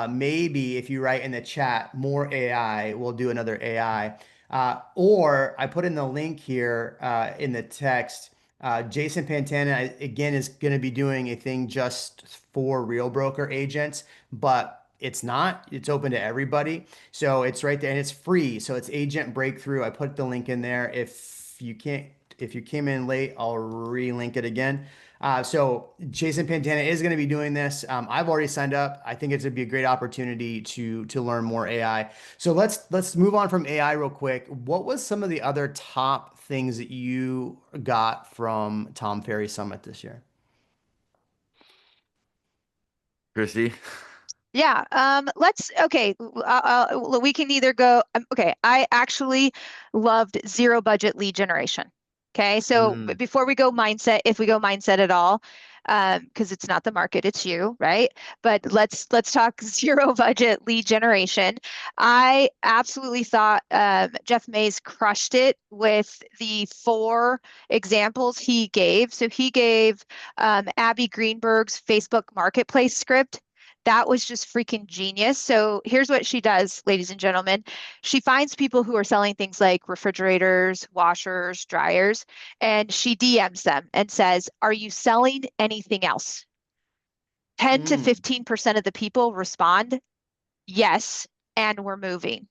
maybe if you write in the chat more AI, we'll do another AI. Or I put in the link here in the text. Jason Pantana again is going to be doing a thing just for real broker agents, but it's not. It's open to everybody. So it's right there and it's free. So it's Agent Breakthrough. I put the link in there. If you came in late, I'll relink it again. So Jason Pantana is going to be doing this. I've already signed up. I think it's going to be a great opportunity to learn more AI. So let's move on from AI real quick. What was some of the other top things that you got from Tom Ferry Summit this year? Christy. Yeah, okay, we can either go, okay, I actually loved zero budget lead generation. Okay, so Mm, before we go mindset, if we go mindset at all, because it's not the market, it's you, right? But let's talk zero budget lead generation. I absolutely thought Jeff Mays crushed it with the 4 examples he gave. So he gave Abby Greenberg's Facebook Marketplace script. That was just freaking genius. So here's what she does, ladies and gentlemen. She finds people who are selling things like refrigerators, washers, dryers, and she DMs them and says, are you selling anything else? 10 to mm, 15% of the people respond, yes, and we're moving.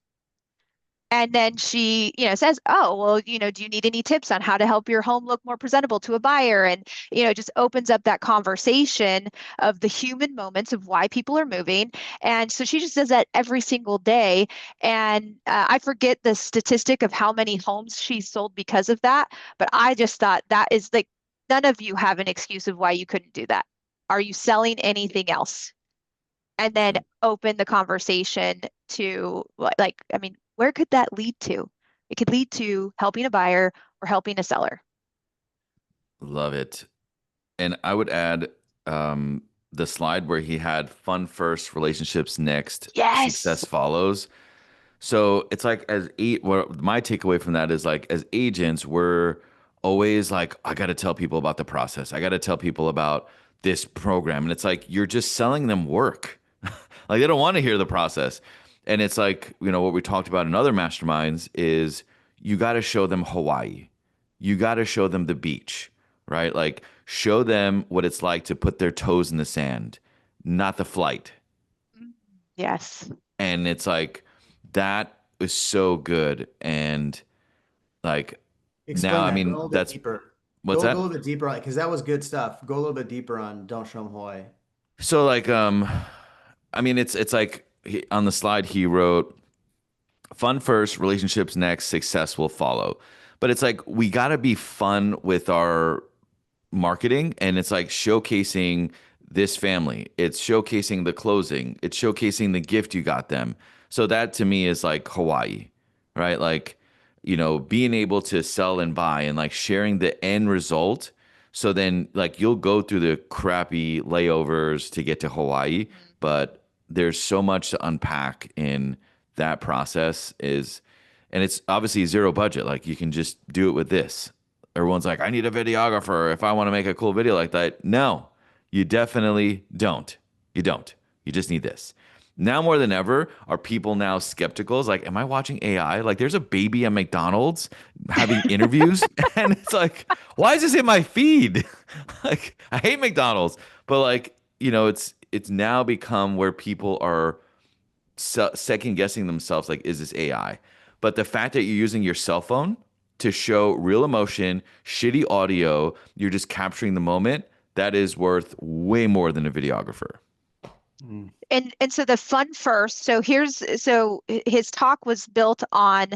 And then she, says, oh, well, do you need any tips on how to help your home look more presentable to a buyer? And, just opens up that conversation of the human moments of why people are moving. And so she just does that every single day. And I forget the statistic of how many homes she sold because of that. But I just thought that is like, none of you have an excuse of why you couldn't do that. Are you selling anything else? And then open the conversation to like, I mean, where could that lead to? It could lead to helping a buyer or helping a seller. Love it. And I would add the slide where he had fun first, relationships next, success Yes. follows. So it's like what my takeaway from that is like as agents, we're always like, I got to tell people about the process. I got to tell people about this program. And it's like you're just selling them work. Like they don't want to hear the process. And it's like, what we talked about in other masterminds is you got to show them Hawaii. You got to show them the beach, right? Like show them what it's like to put their toes in the sand, not the flight. Yes. And it's like that is so good. And like now, Explain I that. Go a mean, little bit that's deeper. what's Go a that? little bit deeper on it because that was good stuff. Go a little bit deeper on Don't Show 'em Hawaii. So like I mean it's like on the slide he wrote fun first, relationships next, success will follow. But it's like we got to be fun with our marketing, and it's like showcasing this family. It's showcasing the closing. It's showcasing the gift you got them. So that to me is like Hawaii, right? Like, being able to sell and buy and like sharing the end result. So then like you'll go through the crappy layovers to get to Hawaii, but there's so much to unpack in that process and it's obviously zero budget. Like you can just do it with this. Everyone's like, I need a videographer if I want to make a cool video like that. No, you definitely don't. You don't. You just need this. Now more than ever, are people now skeptical? It's like, am I watching AI? Like, there's a baby at McDonald's having interviews, and it's like, why is this in my feed? Like, I hate McDonald's, but like, it's now become where people are second guessing themselves. Like, is this AI? But the fact that you're using your cell phone to show real emotion, shitty audio, you're just capturing the moment. That is worth way more than a videographer. And so the fun first, so his talk was built on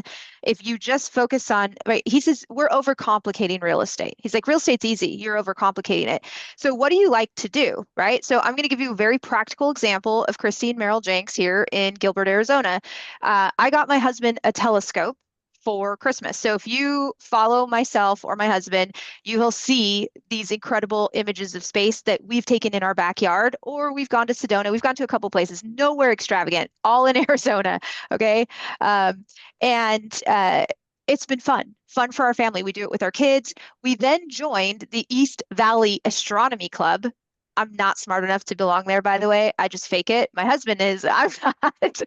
if you just focus on, right, he says we're overcomplicating real estate. He's like, real estate's easy, you're overcomplicating it. So what do you like to do, right? So I'm going to give you a very practical example of Christine Merrill Jenks here in Gilbert, Arizona. I got my husband a telescope for Christmas. So if you follow myself or my husband, you will see these incredible images of space that we've taken in our backyard, or we've gone to Sedona. We've gone to a couple places, nowhere extravagant, all in Arizona. Okay. And it's been fun for our family. We do it with our kids. We then joined the East Valley Astronomy Club. I'm not smart enough to belong there, by the way. I just fake it. My husband is. I'm not.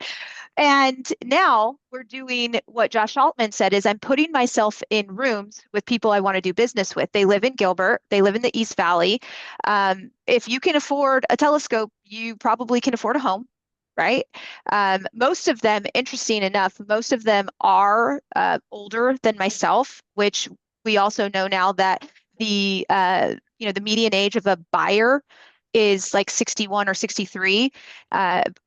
And now we're doing what Josh Altman said is I'm putting myself in rooms with people I want to do business with. They live in Gilbert. They live in the East Valley. If you can afford a telescope, you probably can afford a home, right? Most of them, interesting enough, most of them are older than myself, which we also know now that the median age of a buyer is like 61 or 63,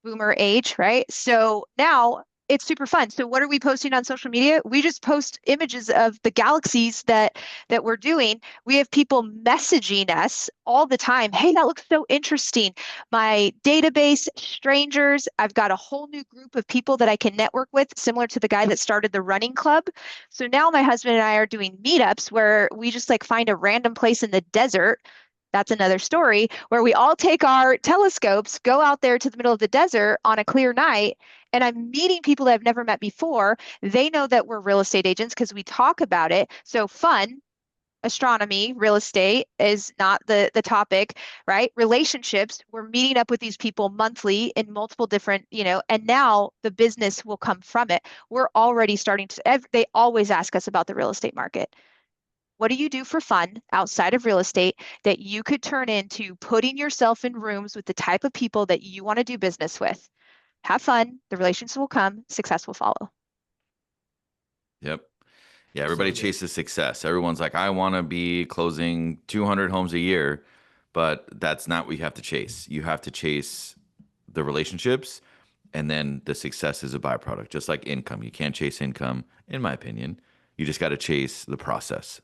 boomer age, right? So now it's super fun. So what are we posting on social media? We just post images of the galaxies that we're doing. We have people messaging us all the time. Hey, that looks so interesting. My database, strangers, I've got a whole new group of people that I can network with, similar to the guy that started the running club. So now my husband and I are doing meetups where we just like find a random place in the desert. That's another story where we all take our telescopes, go out there to the middle of the desert on a clear night, and I'm meeting people that I've never met before. They know that we're real estate agents because we talk about it. So fun, astronomy, real estate is not the topic, right? Relationships, we're meeting up with these people monthly in multiple different, and now the business will come from it. We're already starting to, they always ask us about the real estate market. What do you do for fun outside of real estate that you could turn into putting yourself in rooms with the type of people that you want to do business with? Have fun, the relationships will come, success will follow. Yep. Yeah, So everybody good. chases success. Everyone's like, I want to be closing 200 homes a year, but that's not what you have to chase. You have to chase the relationships, and then the success is a byproduct, just like income. You can't chase income, in my opinion. You just got to chase the process.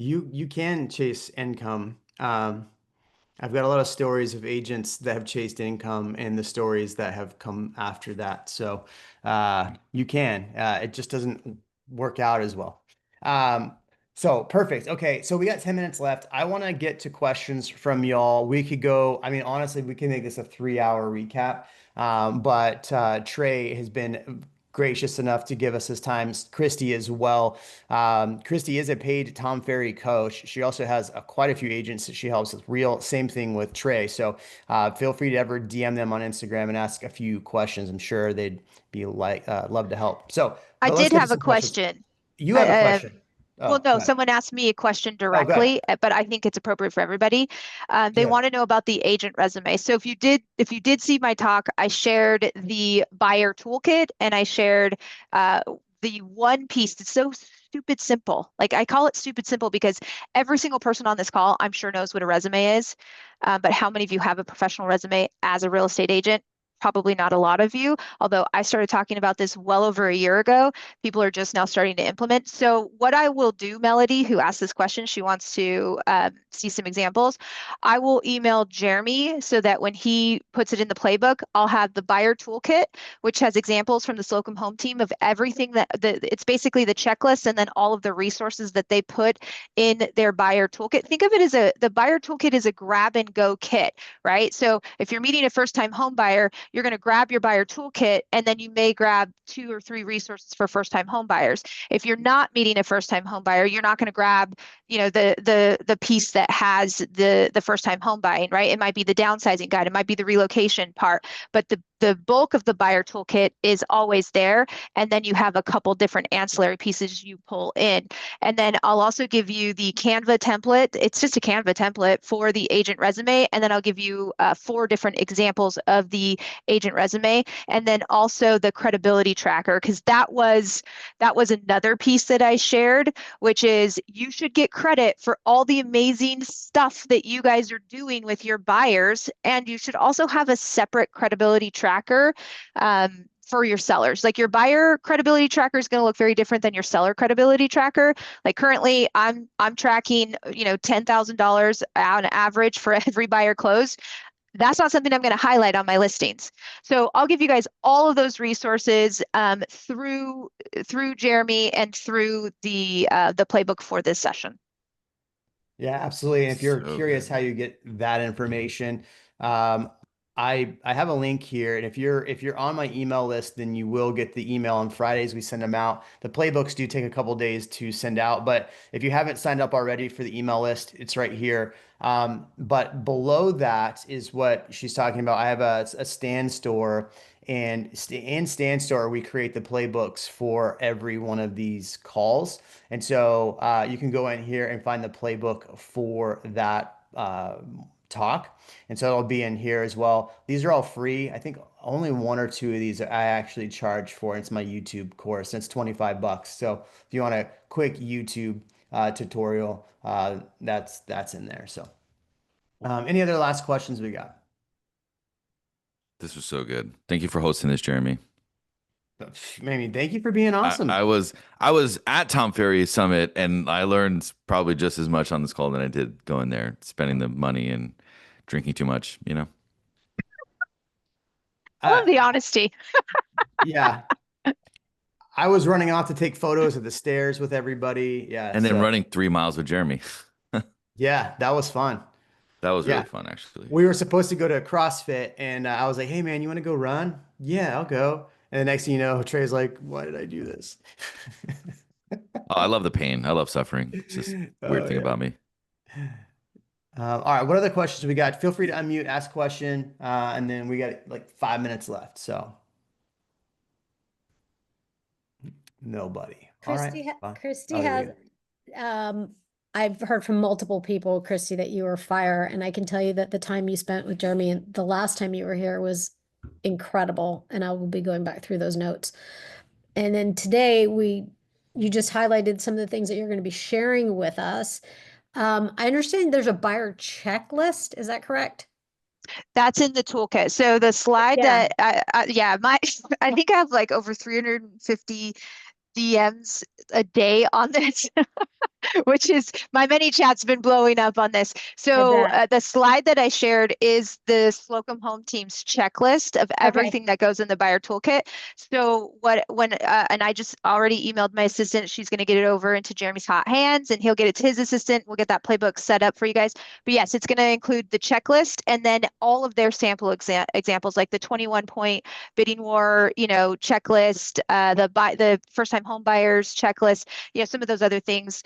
You can chase income. I've got a lot of stories of agents that have chased income and the stories that have come after that. So you can. It just doesn't work out as well. So perfect. Okay, so we got 10 minutes left. I want to get to questions from y'all. We could go, I mean, honestly, we can make this a 3-hour recap. But Trey has been gracious enough to give us his time. Christy as well. Christy is a paid Tom Ferry coach. She also has quite a few agents that she helps with. Real same thing with Trey. So feel free to ever DM them on Instagram and ask a few questions. I'm sure they'd be like love to help. So, I but let's did get to have a some questions. question. You have a I, question. Well, Oh, no, go ahead. someone asked me a question Oh, go ahead. directly, but I think it's appropriate for everybody. They Good. want to know about the agent resume. So if you did see my talk, I shared the buyer toolkit and I shared uh, the one piece that's so stupid simple. Like I call it stupid simple because every single person on this call, I'm sure knows what a resume is. But how many of you have a professional resume as a real estate agent? Probably not a lot of you, although I started talking about this well over a year ago. People are just now starting to implement. So what I will do, Melody, who asked this question, she wants to see some examples. I will email Jeremy so that when he puts it in the playbook, I'll have the buyer toolkit, which has examples from the Slocum Home team of everything it's basically the checklist and then all of the resources that they put in their buyer toolkit. Think of it as the buyer toolkit is a grab and go kit, right? So if you're meeting a first time home buyer, you're going to grab your buyer toolkit and then you may grab 2 or 3 resources for first-time home buyers. If you're not meeting a first-time home buyer, you're not going to grab, the piece that has the first-time home buying, right? It might be the downsizing guide, it might be the relocation part, but the bulk of the buyer toolkit is always there. And then you have a couple different ancillary pieces you pull in. And then I'll also give you the Canva template. It's just a Canva template for the agent resume. And then I'll give you 4 different examples of the agent resume, and then also the credibility tracker, because that was another piece that I shared, which is you should get credit for all the amazing stuff that you guys are doing with your buyers, and you should also have a separate credibility tracker for your sellers. Like your buyer credibility tracker is going to look very different than your seller credibility tracker. Like currently I'm tracking, $10,000 on average for every buyer close. That's not something I'm going to highlight on my listings. So I'll give you guys all of those resources through Jeremy and through the playbook for this session. Yeah, absolutely. And if you're So curious good. how you get that information, um, I have a link here, and if you're on my email list, then you will get the email on Fridays. We send them out. The playbooks do take a couple days to send out, but if you haven't signed up already for the email list, it's right here. But below that is what she's talking about. I have a stand store, and in stand store we create the playbooks for every one of these calls. And so you can go in here and find the playbook for that talk. And so it'll be in here as well. These are all free. I think only 1 or 2 of these I actually charge for. It's my YouTube course. It's 25 bucks. So if you want a quick YouTube tutorial, that's in there. So any other last questions we got? This was so good. Thank you for hosting this, Jeremy. Maybe thank you for being I, awesome. I was I was at Tom Ferry Summit and I learned probably just as much on this call than I did going there, spending the money and drinking too much, you know. I love Uh, the honesty. yeah, I was running off to take photos of the stairs with everybody. Yeah, And then so running 3 miles with Jeremy. yeah, that was fun. That was really Yeah. fun, actually. We were supposed to go to CrossFit, and I was like, "Hey, man, you want to go run?" Yeah, I'll go. And the next thing you know, Trey's like, "Why did I do this?" Oh, I love the pain. I love suffering. It's just a weird Oh thing yeah. about me. All right. What other questions we got? Feel free to unmute, ask a question, and then we got like 5 minutes left. So nobody. All right. Fine. Christy Oh, here we has, go. um, I've heard from multiple people, Christy, that you were fire, and I can tell you that the time you spent with Jeremy and the last time you were here was incredible, and I will be going back through those notes. And then today you just highlighted some of the things that you're going to be sharing with us. I understand there's a buyer checklist. Is that correct? That's in the toolkit. So the slide Yeah. that yeah, I think I have like over 350 DMs a day on this. which is my many chat's been blowing up on this. So bet. the slide that I shared is the Slocum Home Team's checklist of everything that goes in the buyer toolkit. So and I just already emailed my assistant. She's going to get it over into Jeremy's hot hands, and he'll get it to his assistant. We'll get that playbook set up for you guys. But yes, it's going to include the checklist and then all of their sample examples, like the 21-point bidding war, checklist, the first-time home buyers checklist, some of those other things.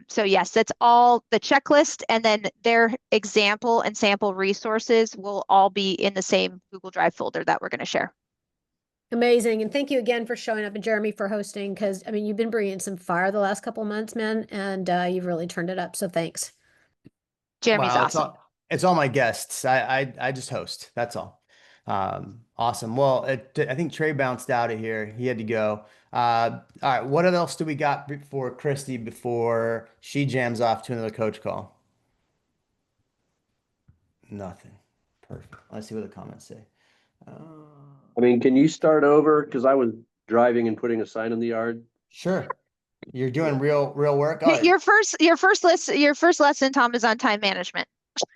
So yes, that's all the checklist, and then their example and sample resources will all be in the same Google Drive folder that we're going to share. Amazing. And thank you again for showing up, and Jeremy for hosting, because I mean, you've been bringing some fire the last couple of months, man, and you've really turned it up. So thanks. Jeremy's Wow, awesome. It's all my guests. I just host. That's all. Awesome. Well, I think Trey bounced out of here. He had to go. All right. What else do we got for Christy before she jams off to another coach call? Nothing. Perfect. Let's see what the comments say. I mean, can you start over? Because I was driving and putting a sign in the yard. Sure. You're doing real work. All right. Your first lesson, Tom, is on time management.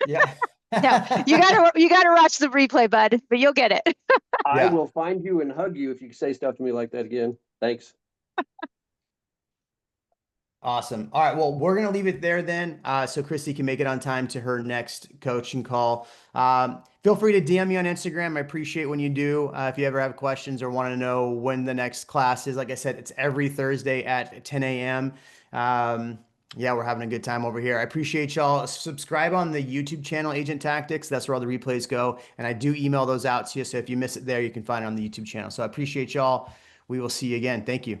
Yeah. No, you gotta watch the replay, bud, but you'll get it. I Yeah. will find you and hug you if you say stuff to me like that again. Thanks. Awesome. All right. Well, we're going to leave it there then. So Christy can make it on time to her next coaching call. Feel free to DM me on Instagram. I appreciate when you do. If you ever have questions or want to know when the next class is, like I said, it's every Thursday at 10 a.m. Yeah, we're having a good time over here. I appreciate y'all. Subscribe on the YouTube channel, Agent Tactics. That's where all the replays go. And I do email those out to you. So if you miss it there, you can find it on the YouTube channel. So I appreciate y'all. We will see you again. Thank you.